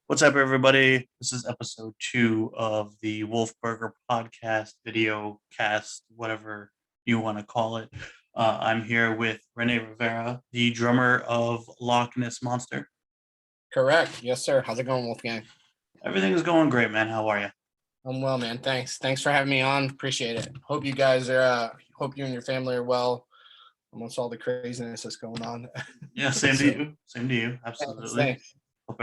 What's up, everybody? This is episode 2 of the Wolfburger podcast, video cast, whatever you want to call it. I'm here with Rene Rivera, the drummer of Lochness Monster. Correct. Yes, sir. How's it going, Wolfgang? Everything is going great, man. How are you? I'm well, man. Thanks for having me on. Appreciate it. Hope you guys are. Hope you and your family are well amongst all the craziness that's going on. Yeah, same to So, you. Same to you. thanks. Absolutely. Thanks. Hope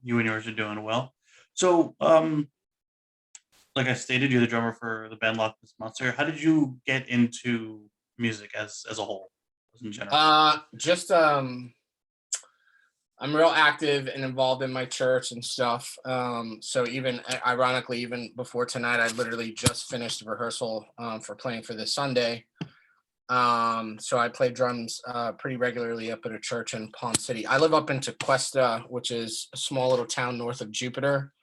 you and yours are doing well. So, like I stated, you're the drummer for the band Lochness Monster. How did you get into music as a whole, as in general? Just I'm real active and involved in my church and stuff. So even ironically, even before tonight, I literally just finished rehearsal for playing for this Sunday. So I play drums pretty regularly up at a church in Palm City. I live up in Tequesta, which is a small little town north of Jupiter.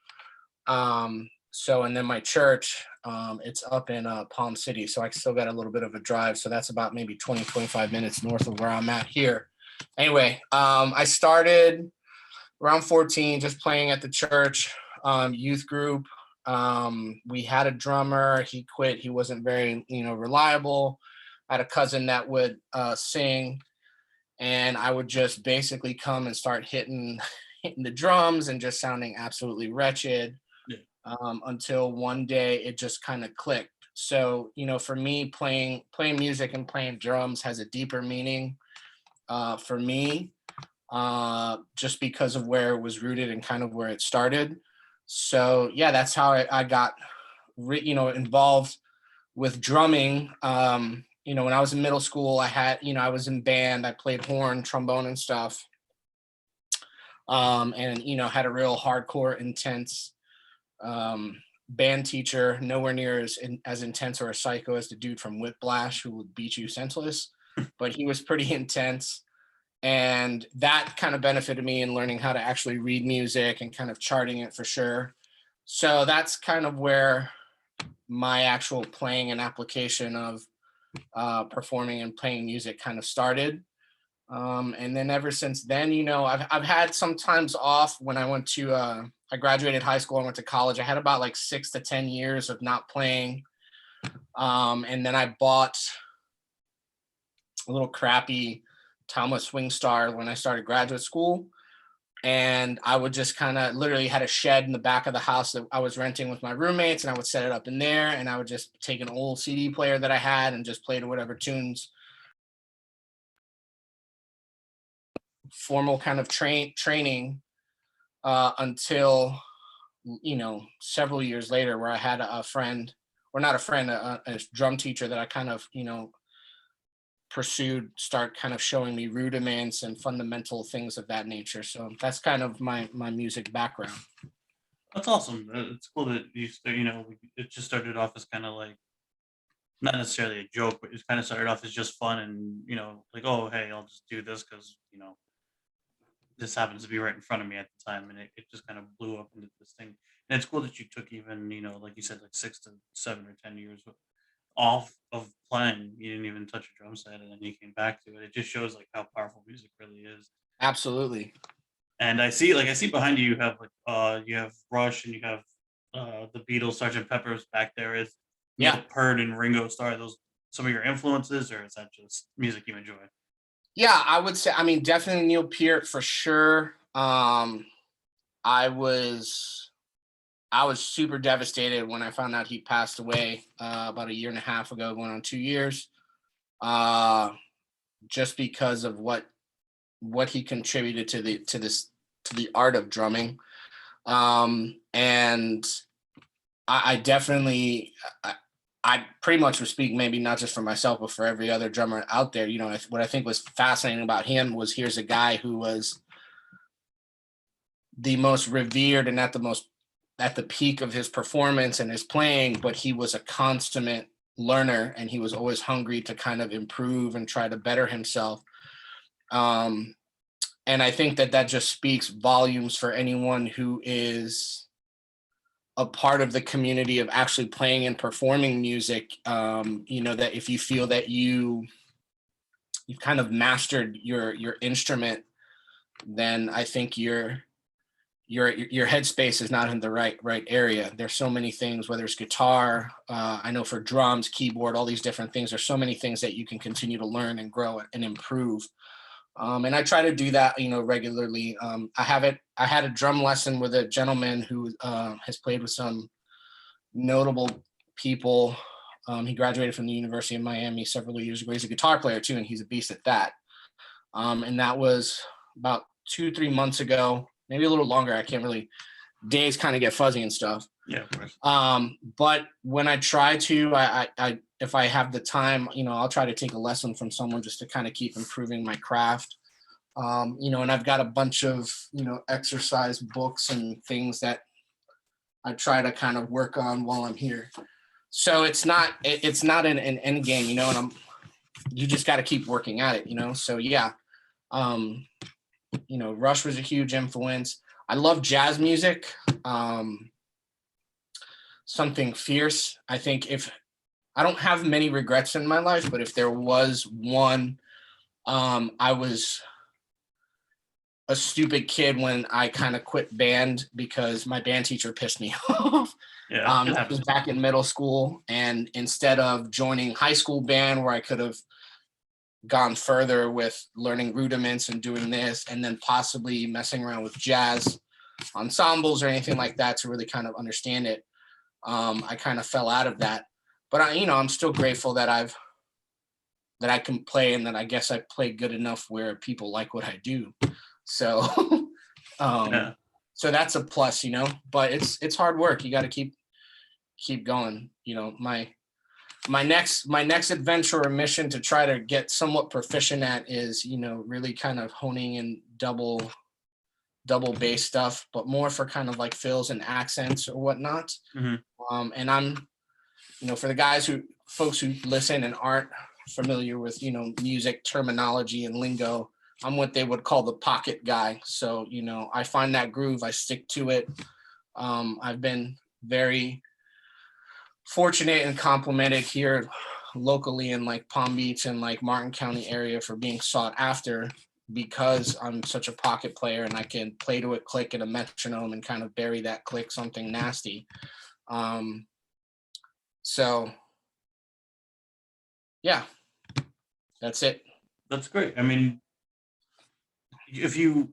And then my church, it's up in Palm City. So I still got a little bit of a drive. So that's about maybe 25 minutes north of where I'm at here. Anyway, I started around 14, just playing at the church youth group. We had a drummer. He quit. He wasn't very, reliable. I had a cousin that would sing, and I would just basically come and start hitting the drums and just sounding absolutely wretched Yeah. until one day it just kind of clicked. So, for me, playing music and playing drums has a deeper meaning for me, just because of where it was rooted and kind of where it started. So yeah, that's how I got, involved with drumming. When I was in middle school, I was in band. I played horn, trombone, and stuff. And had a real hardcore, intense band teacher, nowhere near as intense or a psycho as the dude from Whiplash who would beat you senseless, but he was pretty intense. And that kind of benefited me in learning how to actually read music and kind of charting it for sure. So that's kind of where my actual playing and application of performing and playing music kind of started. And then ever since then, I've had some times off when I graduated high school and went to college. I had about like 6 to 10 years of not playing. And then I bought a little crappy Talma Swing Star when I started graduate school. And I would just kind of literally had a shed in the back of the house that I was renting with my roommates, and I would set it up in there, and I would just take an old CD player that I had and just play to whatever tunes. Formal kind of training until several years later, where I had a friend, or not a friend, a drum teacher that I kind of pursued, start kind of showing me rudiments and fundamental things of that nature. So that's kind of my music background. That's awesome. It's cool that it just started off as kind of like not necessarily a joke, but it kind of started off as just fun and like, oh hey, I'll just do this because this happens to be right in front of me at the time, and it just kind of blew up into this thing. And it's cool that you took even like you said, like 6 to 7 or 10 years off of playing. You didn't even touch a drum set, and then you came back to it. It just shows like how powerful music really is. Absolutely. And I see behind you, you have like you have Rush and you have the Beatles, Sergeant Pepper's back there. Is Yeah. Neil Peart and Ringo Starr, are those some of your influences, or is that just music you enjoy? Yeah, I would say, I mean, definitely Neil Peart for sure. I was I was super devastated when I found out he passed away about a year and a half ago, going on 2 years, uh, just because of what he contributed to the art of drumming. And I definitely, I pretty much would speak, maybe not just for myself, but for every other drummer out there. What I think was fascinating about him was, here's a guy who was the most revered and at the peak of his performance and his playing, but he was a consummate learner, and he was always hungry to kind of improve and try to better himself. Um, and I think that just speaks volumes for anyone who is a part of the community of actually playing and performing music. That if you feel that you've kind of mastered your instrument, then I think your headspace is not in the right area. There's so many things, whether it's guitar, I know for drums, keyboard, all these different things. There's so many things that you can continue to learn and grow and improve. And I try to do that, regularly. I had a drum lesson with a gentleman who has played with some notable people. He graduated from the University of Miami several years ago. He's a guitar player too, and he's a beast at that. And that was about 2-3 months ago, maybe a little longer. I can't really, days kind of get fuzzy and stuff. Yeah, of course. But when I try to, I if I have the time, I'll try to take a lesson from someone just to kind of keep improving my craft. And I've got a bunch of, exercise books and things that I try to kind of work on while I'm here. So it's not an end game, and you just got to keep working at it, So yeah, Rush was a huge influence. I love jazz music. Something fierce. I think if I don't have many regrets in my life, but if there was one, I was a stupid kid when I kind of quit band because my band teacher pissed me off. Yeah, That was back in middle school, and instead of joining high school band where I could have gone further with learning rudiments and doing this, and then possibly messing around with jazz ensembles or anything like that to really kind of understand it, I kind of fell out of that. But I'm still grateful that I can play, and that I guess I play good enough where people like what I do. So, so that's a plus, but it's hard work. You got to keep going. My next adventure or mission to try to get somewhat proficient at is, really kind of honing in double bass stuff, but more for kind of like fills and accents or whatnot. Mm-hmm. And I'm, for the folks who listen and aren't familiar with, music terminology and lingo, I'm what they would call the pocket guy. So, I find that groove, I stick to it. I've been very fortunate and complimented here locally in like Palm Beach and like Martin County area for being sought after because I'm such a pocket player and I can play to a click and a metronome and kind of bury that click something nasty. So yeah, that's it. That's great. I mean, if you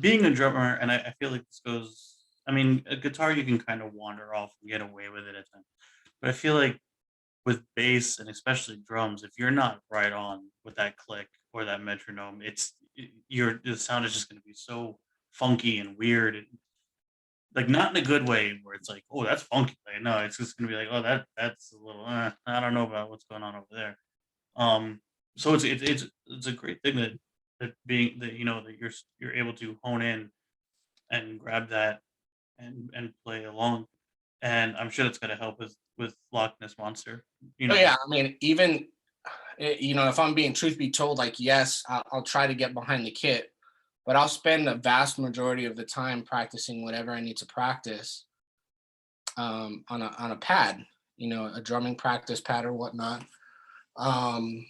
being a drummer, and I feel like this goes, I mean, a guitar you can kind of wander off and get away with it at times, but I feel like with bass and especially drums, if you're not right on with that click or that metronome, the sound is just going to be so funky and weird, and like not in a good way where it's like, oh, that's funky. Like, no, it's just going to be like, oh, that's a little, I don't know about what's going on over there. So it's a great thing that being that that you're able to hone in and grab that and play along, and I'm sure that's going to help with Lochness Monster. Oh yeah, I mean, even if I'm being truth be told, like yes, I'll try to get behind the kit, but I'll spend the vast majority of the time practicing whatever I need to practice on a pad, a drumming practice pad or whatnot. And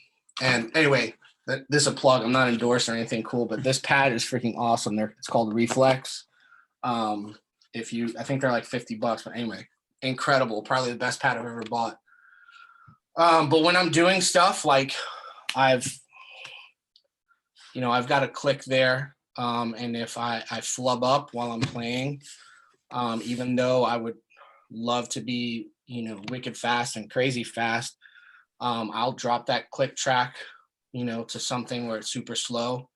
anyway, this is a plug. I'm not endorsed or anything cool, but this pad is freaking awesome. It's called Reflex. I think they're like $50, but anyway, incredible. Probably the best pad I've ever bought. But when I'm doing stuff like I've got a click there. And if I flub up while I'm playing, even though I would love to be, wicked fast and crazy fast, I'll drop that click track, to something where it's super slow,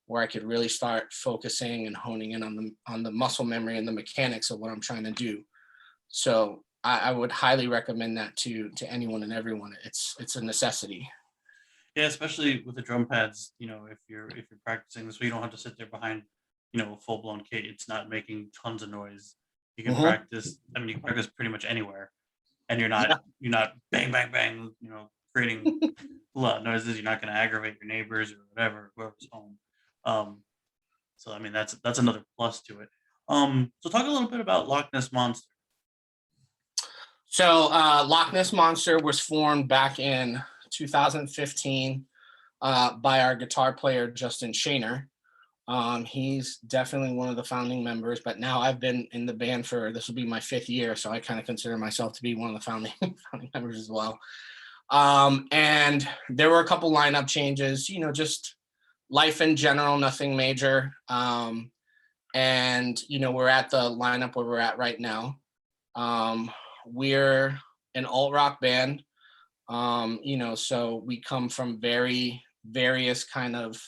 where I could really start focusing and honing in on the muscle memory and the mechanics of what I'm trying to do. So I would highly recommend that to anyone and everyone. It's a necessity. Yeah, especially with the drum pads. If you're practicing this, so you don't have to sit there behind, a full blown kit. It's not making tons of noise. You can practice. I mean, you can practice pretty much anywhere, and you're not bang bang bang. Creating a lot of noises. You're not going to aggravate your neighbors or whoever's home. So I mean, that's another plus to it. So talk a little bit about Lochness Monster. So Lochness Monster was formed back in 2015 by our guitar player Justin Shaner. He's definitely one of the founding members, but now I've been in the band for, this will be my 5th year, so I kind of consider myself to be one of the founding founding members as well. And there were a couple lineup changes, you know, just life in general, nothing major. And you know, we're at the lineup where we're at right now. We're an alt rock band. You know, so we come from very various kind of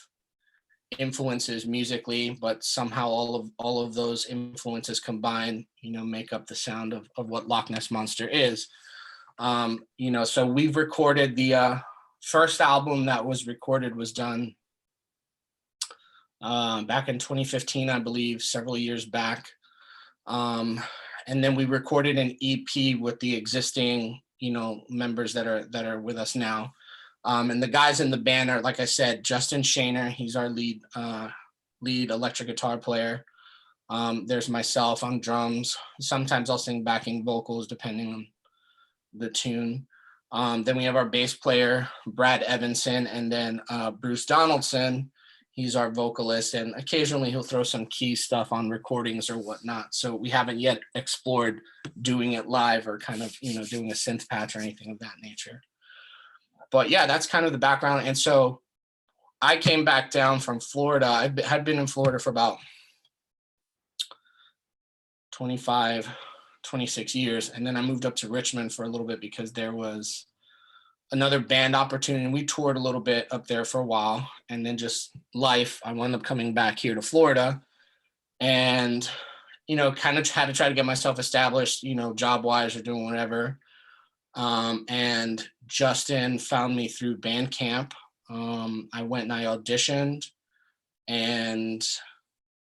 influences musically, but somehow all of those influences combined, you know, make up the sound of what Lochness Monster is. You know, so we've recorded the first album that was recorded was done back in 2015, I believe, several years back. And then we recorded an EP with the existing, you know, members that are with us now. And the guys in the band are, like I said, Justin Shaner. He's our lead electric guitar player. There's myself on drums. Sometimes I'll sing backing vocals depending on the tune. Then we have our bass player, Brad Evanson, and then Bruce Donaldson. He's our vocalist, and occasionally he'll throw some key stuff on recordings or whatnot. So we haven't yet explored doing it live or kind of, you know, doing a synth patch or anything of that nature. But yeah, that's kind of the background. And so I came back down from Florida. I had been in Florida for about 25, 26 years. And then I moved up to Richmond for a little bit because there was another band opportunity. We toured a little bit up there for a while, and then just life, I wound up coming back here to Florida and, you know, kind of had to try to get myself established, you know, job wise or doing whatever. And Justin found me through Bandcamp. I went and I auditioned, and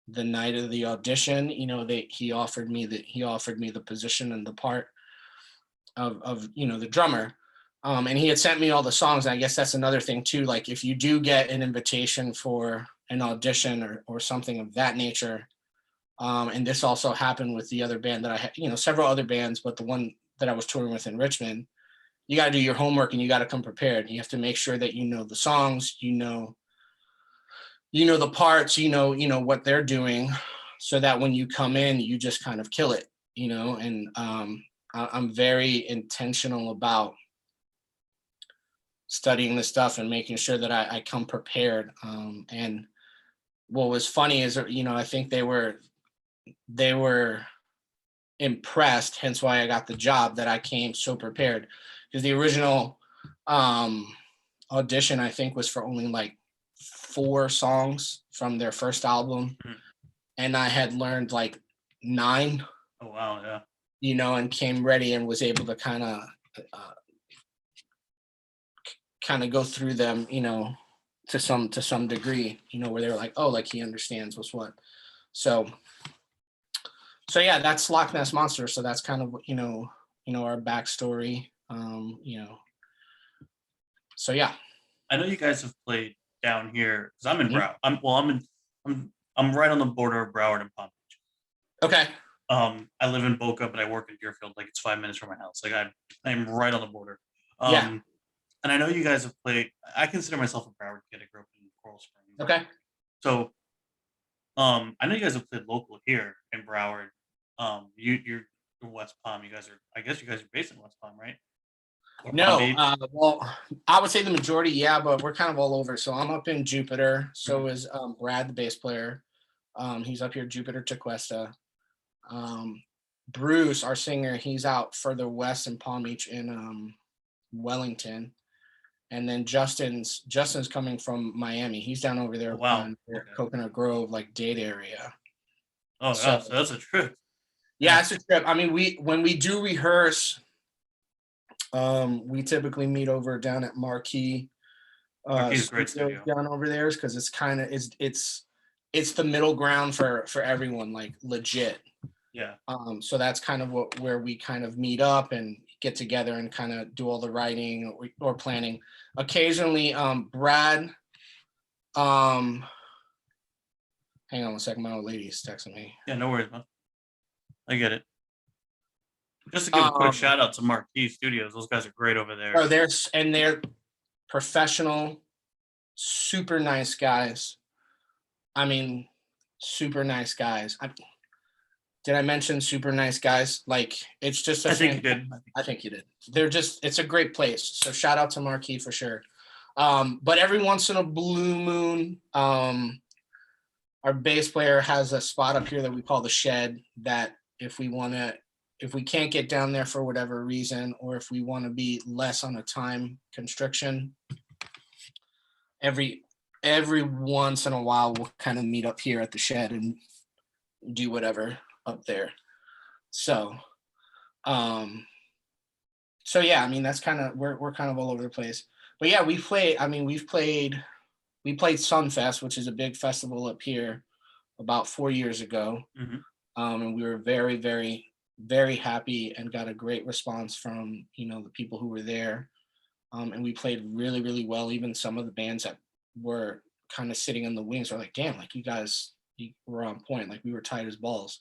the night of the audition, you know, he offered me the position and the part of you know, the drummer. And he had sent me all the songs. And I guess that's another thing too. Like if you do get an invitation for an audition or something of that nature, and this also happened with the other band that I had, you know, several other bands, but the one that I was touring with in Richmond, you got to do your homework and you got to come prepared. You have to make sure that you know the songs, you know the parts, you know what they're doing, so that when you come in, you just kind of kill it, you know. And I'm very intentional about studying this stuff and making sure that I come prepared. And what was funny is, you know, I think they were impressed, hence why I got the job, that I came so prepared. Because the original audition, I think, was for only like 4 songs from their first album. Mhm. And I had learned like 9. Oh wow, yeah. You know, and came ready and was able to kind of go through them, you know, to some degree, you know, where they were like, oh, like he understands what's what. So yeah, that's Lochness Monster. So that's kind of, you know, our backstory. You know, so yeah. I know you guys have played down here because I'm in Mhm. Broward. I'm right on the border of Broward and Palm Beach. Okay. I live in Boca, but I work in Deerfield. Like it's 5 minutes from my house. Like I'm right on the border. Yeah. And I know you guys have played. I consider myself a Broward kid. I grew up in Coral Springs. Okay. So, I know you guys have played local here in Broward. You're in West Palm. You guys are. I guess you guys are based in West Palm, right? Or Palm No, Beach. well, I would say the majority, yeah, but we're kind of all over. So I'm up in Jupiter. So Mhm. is Brad, the bass player. He's up here, Jupiter Tequesta. Bruce, our singer, he's out further west in Palm Beach in Wellington. And then Justin's coming from Miami. He's down over Oh there wow. near Okay. Coconut Grove, like Dade area. Oh So yeah. So that's a trip. yeah, Yeah. it's a trip. I mean, when we do rehearse, we typically meet over down at Marquee Marquis is a great Studios studio. down over there, because it's kind of it's the middle ground for everyone, like legit. Yeah. So that's kind of where we kind of meet up and get together and kind of do all the writing or planning. Occasionally, Brad, hang on one second, my old lady's texting me. Yeah. No worries, man. I get it. Just to give a quick shout out to Marquis Studios. Those guys are great over there. Oh, they're professional, super nice guys. I mean, super nice guys. Did I mention super nice guys? Like, it's just a I think you fan. did. I think you did. It's a great place. So shout out to Marquee for sure. But every once in a blue moon, our bass player has a spot up here that we call the shed, that if we can't get down there for whatever reason, or if we want to be less on a time constriction, every once in a while we'll kind of meet up here at the shed and do whatever up there. So so yeah, I mean, that's kind of, we're kind of all over the place. But yeah, we played Sunfest, which is a big festival up here, about 4 years ago. Mhm. And we were very, very, very happy and got a great response from, the people who were there. And we played really, really well. Even some of the bands that were kind of sitting in the wings were like, damn, like you were on point. Like, we were tight as balls.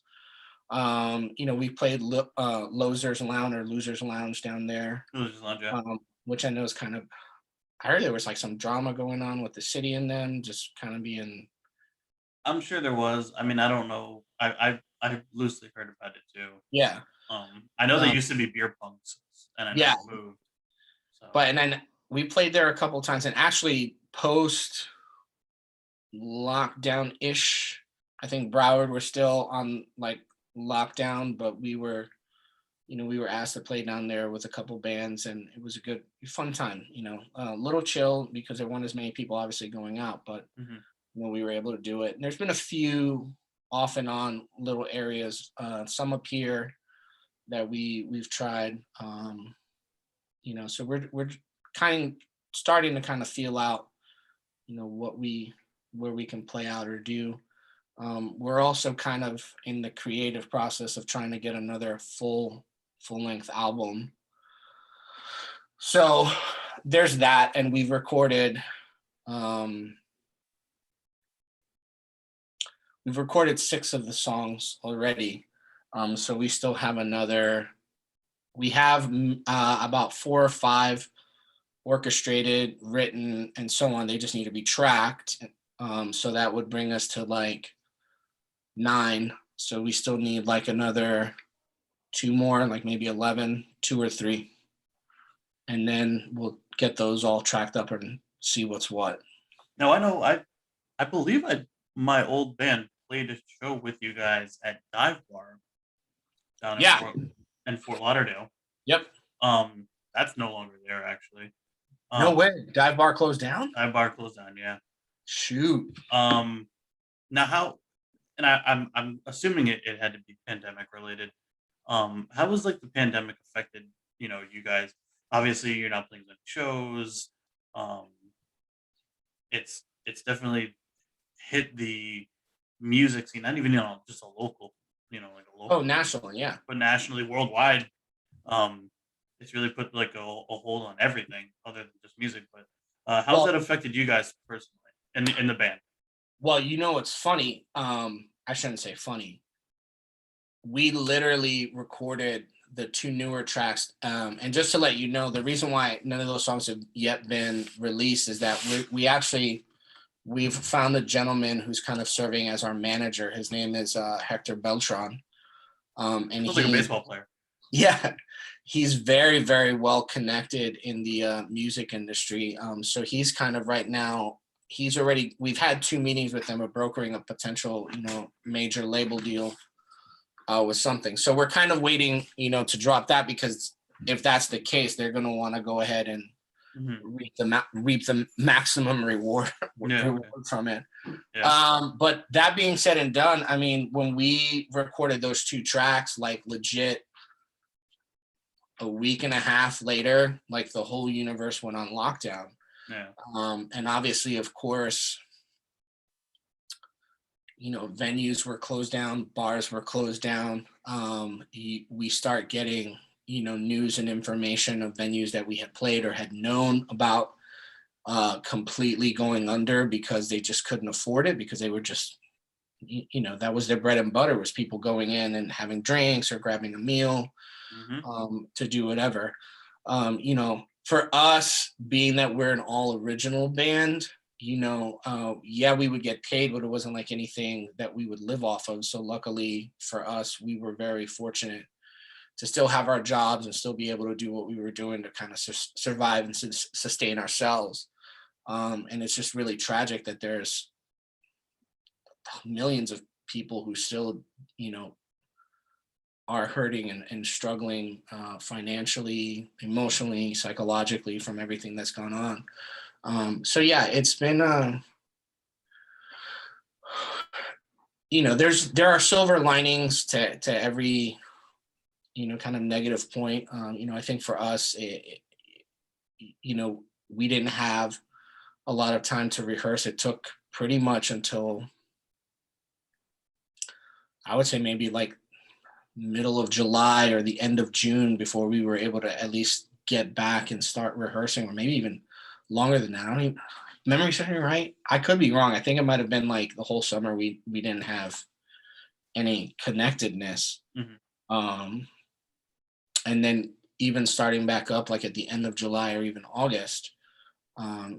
We played Losers Lounge down there, It was just Lounge, yeah. which I know is kind of, I heard there was like some drama going on with the city and them just kind of being, I'm sure there was. I mean, I don't know. I loosely heard about it too. yeah. I know they Um, used to be beer punks, and I know yeah, they moved. So but and then we played there a couple times, and actually post lockdown ish, I think Broward were still on like lockdown, but we were asked to play down there with a couple bands, and it was a good, fun time. A little chill because there weren't as many people obviously going out, but mhm. we were able to do it. And there's been a few off and on little areas, some up here that we've tried. So we're kind of starting to kind of feel out, where we can play out or do. We're also kind of in the creative process of trying to get another full length album. So there's that, and um, we've recorded 6 of the songs already. So we still have we have about 4 or 5 orchestrated, written, and so on. They just need to be tracked. So that would bring us to like 9. So we still need like another 2 more, like maybe 11, 2 or 3. And then we'll get those all tracked up and see what's what. Now I know I believe my old band played a show with you guys at Dive Bar down Yeah. In Fort Lauderdale. Yep. That's no longer there actually. No Um, way. Dive bar closed down? Dive Bar closed down. Yeah. Shoot. Now how? And I'm assuming it had to be pandemic related. How was like the pandemic affected? You guys. Obviously, you're not playing any shows. Um, it's definitely hit the music scene, not even just a local, like a Oh, local, national. Yeah. but nationally, worldwide. Um, it's really put like a hold on everything other than just music. But how's Well, that affected you guys personally in the band? it's funny. I shouldn't say funny. We literally recorded the 2 newer tracks. And just to let you know, the reason why none of those songs have yet been released is that we've found a gentleman who's kind of serving as our manager. His name is Hector Beltran. And Sounds like a baseball player. yeah, he's very, very well connected in the music industry. So he's kind of right now, we've had 2 meetings with him of brokering a potential, major label deal with something. So we're kind of waiting, to drop that, because if that's the case, they're going to want to go ahead and Mm-hmm. reap the maximum reward, Yeah. Okay. from it. Yeah. But that being said and done, I mean, when we recorded those 2 tracks, like legit a week and a half later, like the whole universe went on lockdown. Yeah. And obviously, of course, venues were closed down, bars were closed down. We start getting, news and information of venues that we had played or had known about completely going under because they just couldn't afford it, because they were just, that was their bread and butter, was people going in and having drinks or grabbing a meal Mm-hmm. to do whatever. For us, being that we're an all original band, yeah, we would get paid, but it wasn't like anything that we would live off of. So luckily for us, we were very fortunate to still have our jobs and still be able to do what we were doing to kind of survive and sustain ourselves. And it's just really tragic that there's millions of people who still, are hurting and struggling financially, emotionally, psychologically from everything that's gone on. So yeah, it's been, there are silver linings to every, kind of negative point. I think for us, we didn't have a lot of time to rehearse. It took pretty much until I would say maybe like middle of July or the end of June before we were able to at least get back and start rehearsing, or maybe even longer than that. I don't even, memory serves me right. I could be wrong. I think it might have been like the whole summer we didn't have any connectedness. Mm-hmm. And then even starting back up like at the end of July or even August,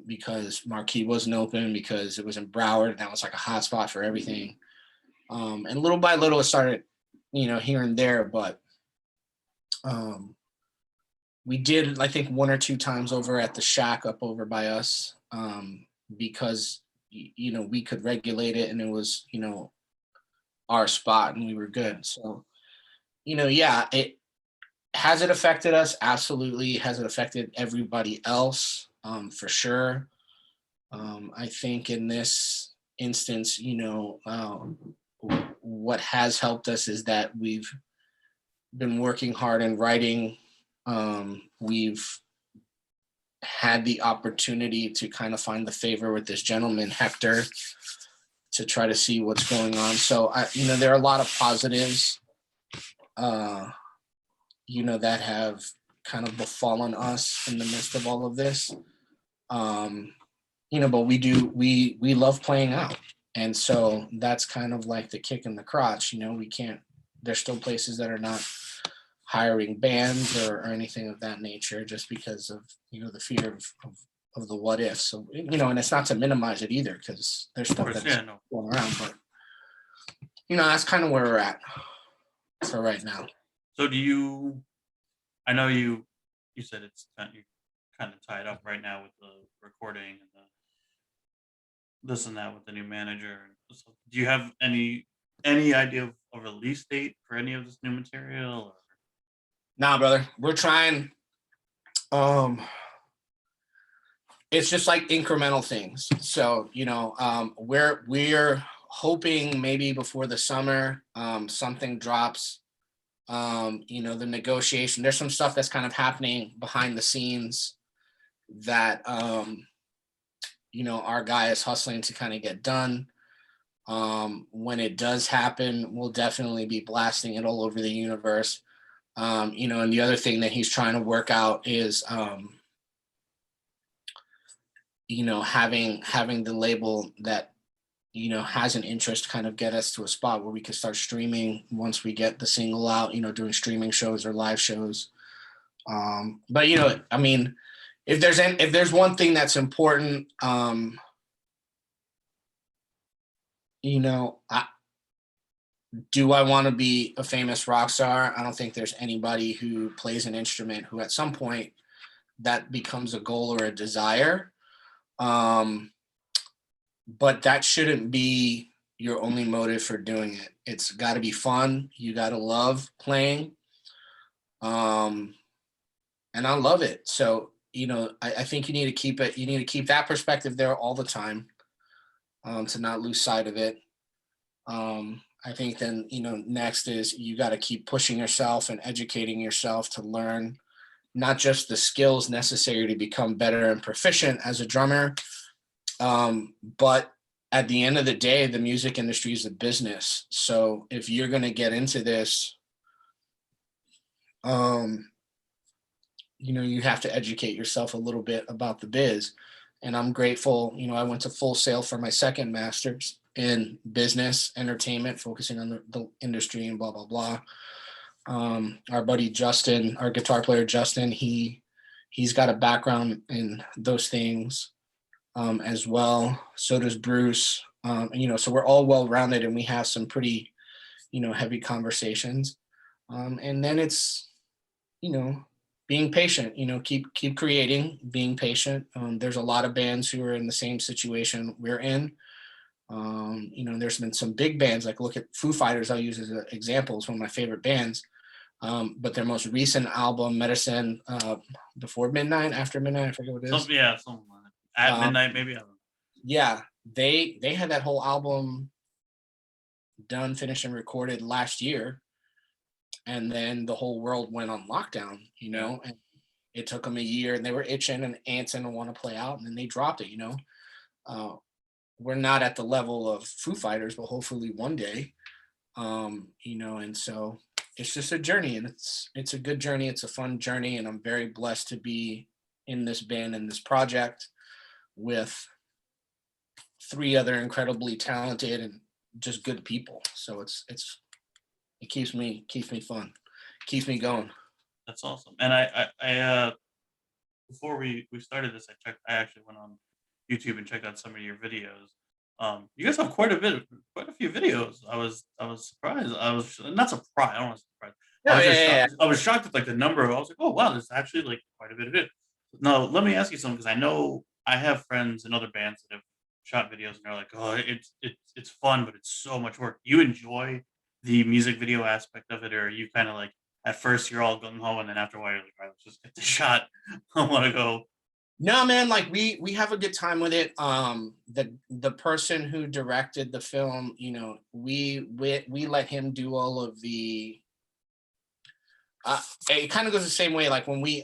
because Marquee wasn't open, because it was in Broward, and that was like a hot spot for everything. And little by little it started, here and there, but we did, I think, one or two times over at the Shack up over by us, because we could regulate it and it was our spot and we were good. So yeah, it has it affected us? Absolutely. Has it affected everybody else? For sure. I think in this instance, what has helped us is that we've been working hard in writing. We've had the opportunity to kind of find the favor with this gentleman, Hector, to try to see what's going on. So, there are a lot of positives, that have kind of befallen us in the midst of all of this. But we love playing out. And so that's kind of like the kick in the crotch. There's still places that are not hiring bands or anything of that nature just because of, the fear of the what if. So, and it's not to minimize it either, because there's stuff that's going around, but, that's kind of where we're at for right now. So I know you said you kind of tied up right now with the recording and this and that with the new manager. So do you have any idea of a release date for any of this new material? Or? Nah, brother, we're trying. It's just like incremental things. So, we're hoping maybe before the summer, something drops. The negotiation, there's some stuff that's kind of happening behind the scenes that, our guy is hustling to kind of get done. When it does happen, we'll definitely be blasting it all over the universe. And the other thing that he's trying to work out is, having the label that, has an interest kind of get us to a spot where we can start streaming once we get the single out, doing streaming shows or live shows. But, I mean, if there's one thing that's important, do I want to be a famous rock star? I don't think there's anybody who plays an instrument who at some point that becomes a goal or a desire. But that shouldn't be your only motive for doing it. It's got to be fun. You got to love playing. And I love it. So, I think you need to keep it. You need to keep that perspective there all the time, to not lose sight of it. I think then, next is you got to keep pushing yourself and educating yourself to learn not just the skills necessary to become better and proficient as a drummer, but at the end of the day, the music industry is a business. So if you're going to get into this, you have to educate yourself a little bit about the biz. And I'm grateful, I went to Full Sail for my second master's in business entertainment, focusing on the industry and blah, blah, blah. Our buddy Justin, our guitar player Justin, he's got a background in those things. as well. So does Bruce. And, so we're all well rounded, and we have some pretty, heavy conversations. And then it's, you know, being patient. Keep creating, being patient. There's a lot of bands who are in the same situation we're in. There's been some big bands, like look at Foo Fighters. I'll use as an example. It's one of my favorite bands. But their most recent album, Medicine, Before Midnight, After Midnight, I forget what it is. Something like that. At midnight, maybe. I don't know. Yeah, they had that whole album done, finished, and recorded last year, and then the whole world went on lockdown. And it took them a year, and they were itching and antsing and want to play out, and then they dropped it. Uh, we're not at the level of Foo Fighters, but hopefully one day. And so it's just a journey, and it's a good journey. It's a fun journey, and I'm very blessed to be in this band and this project with 3 other incredibly talented and just good people. So it keeps me fun, keeps me going. That's awesome. And I before we started this, I actually went on YouTube and checked out some of your videos. You guys have quite a few videos. I was surprised. I was not surprised. I don't want to surprised. I Oh was just yeah. shocked. I was shocked at like the number. I was like, oh wow, there's actually like quite a bit of it. No, let me ask you something, because I know I have friends in other bands that have shot videos and they're like, oh, it's fun, but it's so much work. You enjoy the music video aspect of it, or are you kind of like at first you're all gung ho, and then after a while you're like, all right, let's just get the shot. I want to go. No, man, like we have a good time with it. The person who directed the film, we let him do all of the. It kind of goes the same way, like when we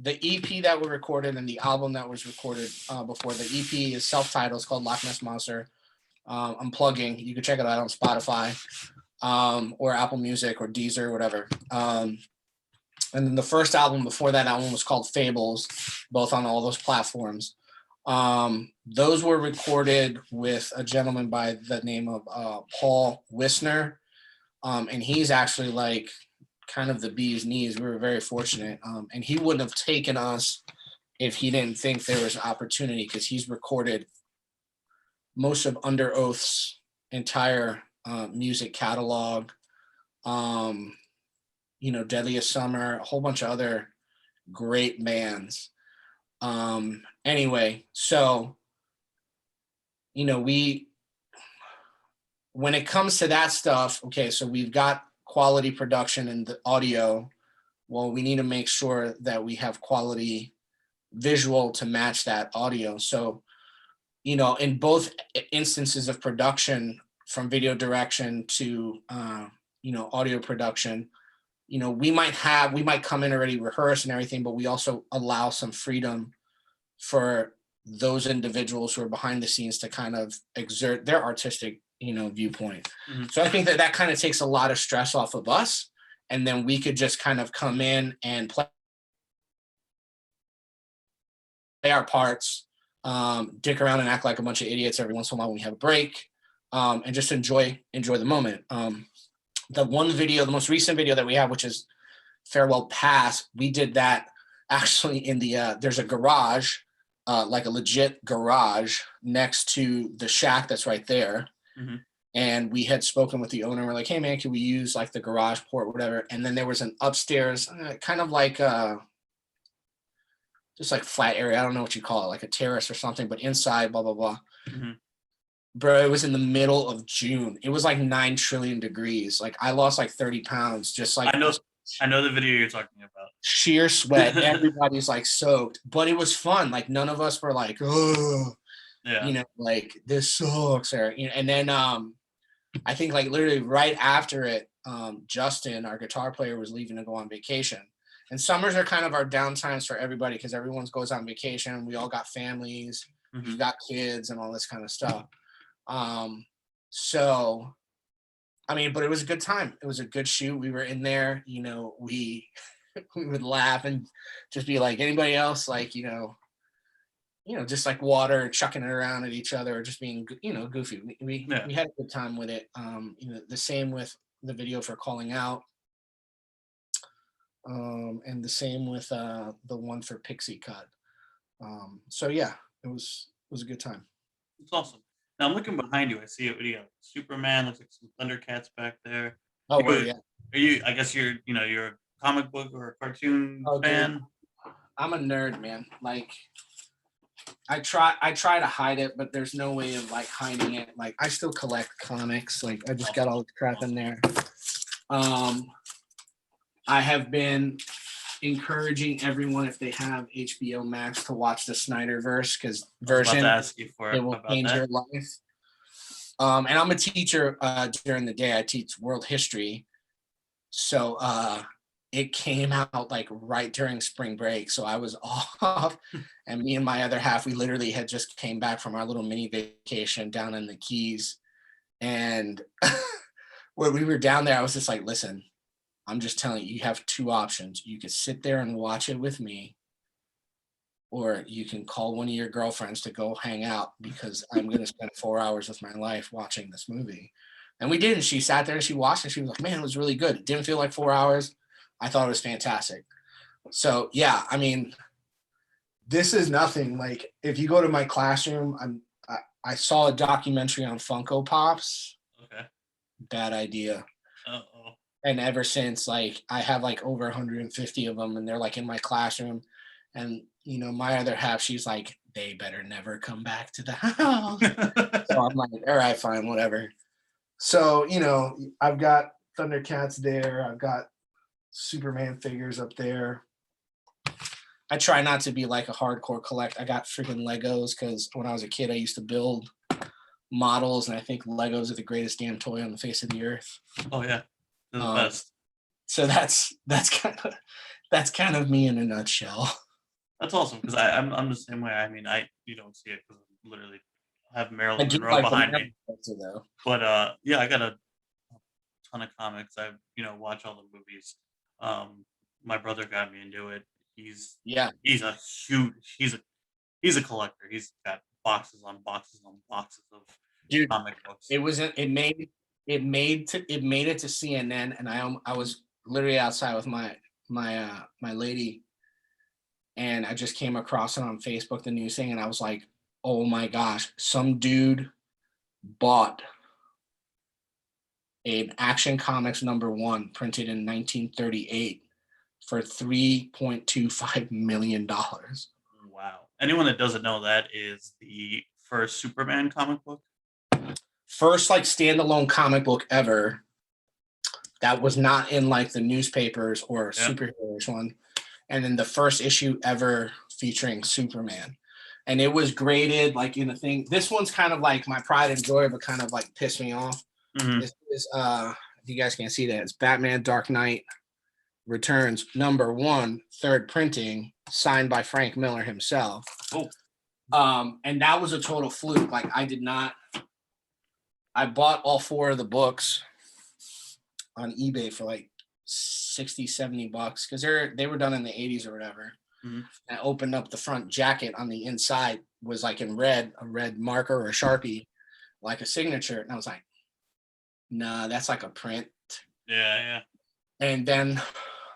the EP that we recorded and the album that was recorded before. The EP is self-titled. It's called Lochness Monster. I'm plugging. You can check it out on Spotify, or Apple Music or Deezer or whatever. And then the first album before that album was called Fables, both on all those platforms. Those were recorded with a gentleman by the name of Paul Wisner. And he's actually like kind of the bee's knees. We were very fortunate. And he wouldn't have taken us if he didn't think there was opportunity, because he's recorded most of Under Oath's entire music catalog. Deadliest Summer, a whole bunch of other great bands. Anyway, so when it comes to that stuff, okay, so we've got quality production and the audio. Well, we need to make sure that we have quality visual to match that audio. So, in both instances of production, from video direction to audio production, we might come in already rehearsed and everything, but we also allow some freedom for those individuals who are behind the scenes to kind of exert their artistic, viewpoint. Mm-hmm. So I think that kind of takes a lot of stress off of us, and then we could just kind of come in and play our parts, dick around and act like a bunch of idiots every once in a while when we have a break, and just enjoy the moment. The most recent video that we have, which is Farewell Pass, we did that actually in the, there's a garage, like a legit garage next to the shack that's right there. Mm-hmm. And we had spoken with the owner. We're like, hey man, can we use like the garage port, whatever? And then there was an upstairs, kind of like, just like flat area. I don't know what you call it, like a terrace or something, but inside, blah, blah, blah. Mm-hmm. Bro, it was in the middle of June. It was like 9 trillion degrees. Like I lost like 30 pounds, just like I know the video you're talking about. Sheer sweat. Everybody's like soaked, but it was fun. Like none of us were like, oh, yeah, like this sucks. Or, and then I think like literally right after it, Justin, our guitar player, was leaving to go on vacation. And summers are kind of our downtimes for everybody, because everyone goes on vacation. We all got families, mm-hmm. we've got kids and all this kind of stuff. So, I mean, but it was a good time. It was a good shoot. We were in there, we would laugh and just be like, anybody else, like, just like water, chucking it around at each other, or just being, goofy. We had a good time with it. The same with the video for Calling Out. And the same with the one for Pixie Cut. So yeah, it was a good time. It's awesome. Now I'm looking behind you. I see it. What do you got? Superman. Looks like some Thundercats back there. Oh, word, You, yeah. are you? I guess you're a comic book or a cartoon Oh, dude, fan. I'm a nerd, man. Like I try to hide it, but there's no way of like hiding it. Like I still collect comics. Like I just got Awesome. all the crap in Awesome. there. Um, I have been encouraging everyone if they have HBO Max to watch the Snyderverse because I was about to version ask you it for will about change that. your life. And I'm a teacher during the day. I teach world history. So it came out like right during spring break. So I was off. And me and my other half, we literally had just came back from our little mini vacation down in the Keys. And when we were down there, I was just like, listen, I'm just telling you, you have two options. You could sit there and watch it with me, or you can call one of your girlfriends to go hang out because I'm going to spend 4 hours of my life watching this movie. And we did. And she sat there and she watched it. She was like, man, it was really good. It didn't feel like 4 hours. I thought it was fantastic. So, yeah, I mean, this is nothing. Like, if you go to my classroom, I saw a documentary on Funko Pops. Okay. Bad idea. Uh-oh. And ever since, like, I have like over 150 of them, and they're like in my classroom. And my other half, she's like, they better never come back to the house. So I'm like, all right, fine, whatever. So I've got Thundercats there. I've got Superman figures up there. I try not to be like a hardcore collect. I got freaking Legos because when I was a kid, I used to build models, and I think Legos are the greatest damn toy on the face of the earth. Oh yeah, they're the Um, best. So that's kind of me in a nutshell. That's awesome because I'm the same way. I mean, you don't see it because I literally have I Marilyn do Monroe like the behind Marvel me. character, though. But yeah, I got a ton of comics. I watch all the movies. My brother got me into it. He's Yeah, he's a huge he's a collector. He's got boxes on boxes on boxes of dude, comic books. it made it to CNN, and I was literally outside with my lady, and I just came across it on Facebook, the news thing, and I was like, oh my gosh, some dude bought an Action Comics #1 printed in 1938 for $3.25 million. Wow. Anyone that doesn't know, that is the first Superman comic book. First like standalone comic book ever that was not in like the newspapers or Yeah. superheroes one. And then the first issue ever featuring Superman. And it was graded like in a thing. This one's kind of like my pride and joy, but kind of like pissed me off. Mm-hmm. This is if you guys can't see that, it's Batman Dark Knight Returns #1, third printing, signed by Frank Miller himself. Oh. And that was a total fluke. Like I bought all 4 of the books on eBay for like 60-70 bucks because they were done in the 80s or whatever. Mm-hmm. I opened up the front jacket. On the inside was like in red, a red marker or a Sharpie, like a signature. And I was like, nah, that's like a print. Yeah. And then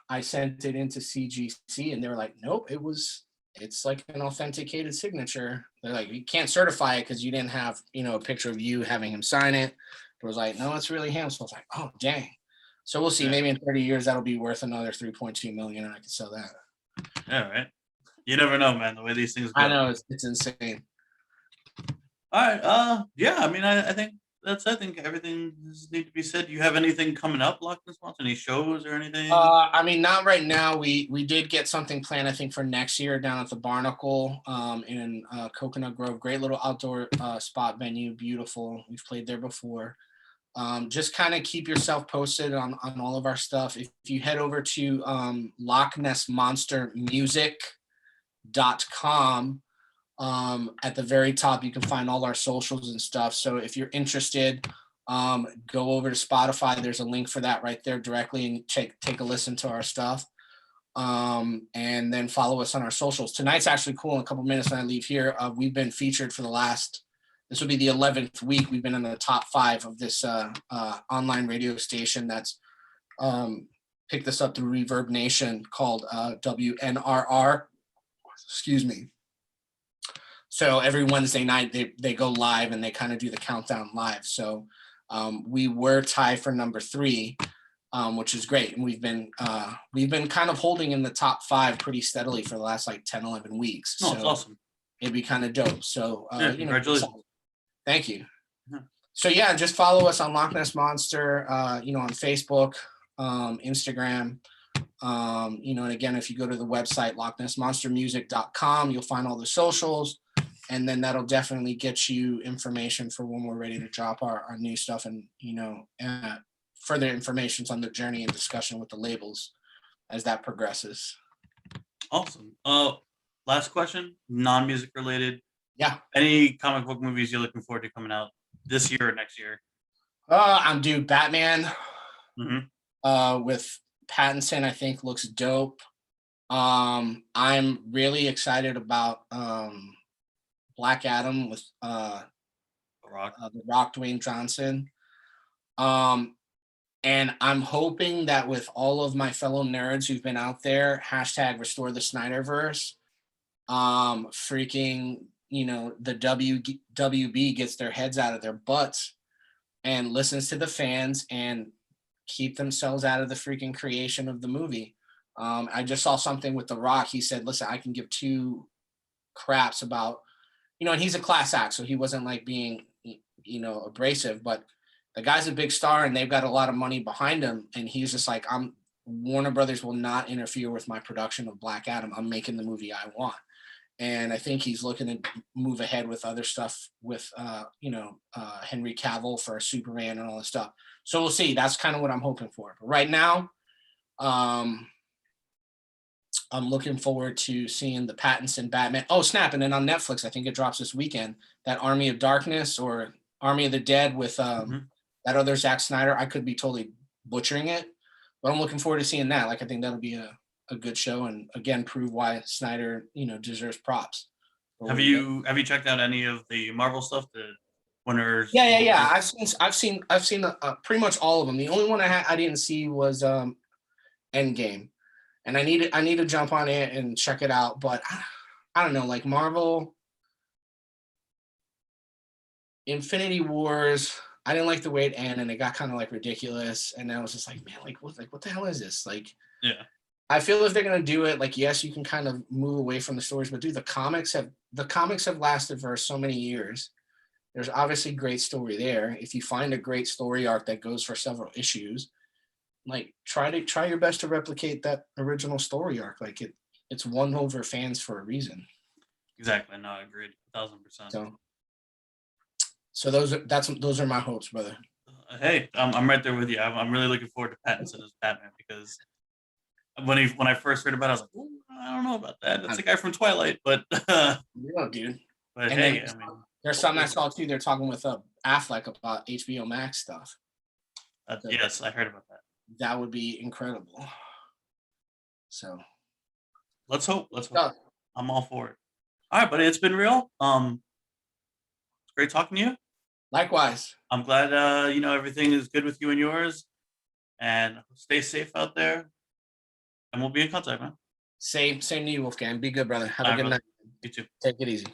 I sent it into CGC and they were like, nope, it's like an authenticated signature. They're like, you can't certify it because you didn't have, a picture of you having him sign it. It was like, no, it's really him. So I was like, oh, dang. So we'll see. Yeah. Maybe in 30 years, that'll be worth another 3.2 million and I can sell that. Yeah, right. You never know, man, the way these things go. I know, it's insane. All right. Yeah, I mean, I think I think everything needs to be said. Do you have anything coming up, Lochness Monster? Any shows or anything? I mean, not right now. We did get something planned, I think, for next year down at the Barnacle in Coconut Grove. Great little outdoor spot venue, beautiful. We've played there before. Just kind of keep yourself posted on all of our stuff. If you head over to Lochness Monster Music.com, at the very top, you can find all our socials and stuff. So if you're interested, go over to Spotify. There's a link for that right there directly, and take a listen to our stuff. And then follow us on our socials. Tonight's actually cool. In a couple minutes when I leave here, we've been featured for this will be the 11th week. We've been in the top 5 of this online radio station that's picked this up through Reverb Nation called WNRR. Excuse me. So every Wednesday night they go live and they kind of do the countdown live. So we were tied for number 3, which is great. And we've been kind of holding in the top 5 pretty steadily for the last like 10, 11 weeks. No, so it's awesome. It'd be kind of dope. So Yeah, congratulations. Thank you. Yeah. So yeah, just follow us on Lochness Monster, on Facebook, Instagram. And again, if you go to the website, lochnessmonstermusic.com, you'll find all the socials, and then that'll definitely get you information for when we're ready to drop our new stuff, and, further information on the journey and discussion with the labels as that progresses. Awesome. Last question, non-music related. Yeah. Any comic book movies you're looking forward to coming out this year or next year? I'm due Batman. Mm-hmm. With Pattinson, I think looks dope. I'm really excited about Black Adam with The Rock. The Rock, Dwayne Johnson. And I'm hoping that with all of my fellow nerds who've been out there, #restore the Snyderverse, freaking, the WB gets their heads out of their butts and listens to the fans and keep themselves out of the freaking creation of the movie. I just saw something with The Rock. He said, listen, I can give 2 craps about, and he's a class act, so he wasn't like being, abrasive, but the guy's a big star and they've got a lot of money behind him. And he's just like, Warner Brothers will not interfere with my production of Black Adam. I'm making the movie I want. And I think he's looking to move ahead with other stuff with, Henry Cavill for Superman and all this stuff. So we'll see. That's kind of what I'm hoping for. But right now, I'm looking forward to seeing the Pattinson Batman. Oh, snap. And then on Netflix, I think it drops this weekend, that Army of Darkness or Army of the Dead with that other Zack Snyder. I could be totally butchering it, but I'm looking forward to seeing that. Like, I think that'll be a good show, and again, prove why Snyder, deserves props. Have you checked out any of the Marvel stuff? The winners? Yeah. I've seen pretty much all of them. The only one I didn't see was Endgame, and I need to jump on it and check it out. But I don't know, like Marvel, Infinity Wars. I didn't like the way it ended, and it got kind of like ridiculous. And I was just like, man, what the hell is this? Like, yeah. I feel if they're gonna do it, like, yes, you can kind of move away from the stories, but dude, the comics have lasted for so many years. There's obviously great story there. If you find a great story arc that goes for several issues, like try your best to replicate that original story arc. Like it's won over fans for a reason. Exactly. No, I agreed 1,000%. So those are my hopes, brother. Hey, I'm right there with you. I'm really looking forward to Pattinson as Batman, because when I first heard about it, I was like, I don't know about that. That's the guy from Twilight, but yeah, dude. But and hey, there's something I saw too. They're talking with Affleck about HBO Max stuff. Yes, I heard about that. That would be incredible. So let's hope. I'm all for it. All right, buddy. It's been real. It's great talking to you. Likewise. I'm glad everything is good with you and yours, and stay safe out there. And we'll be in contact, man. Same to you, Wolfgang. Be good, brother. Have a good night. You too. Take it easy.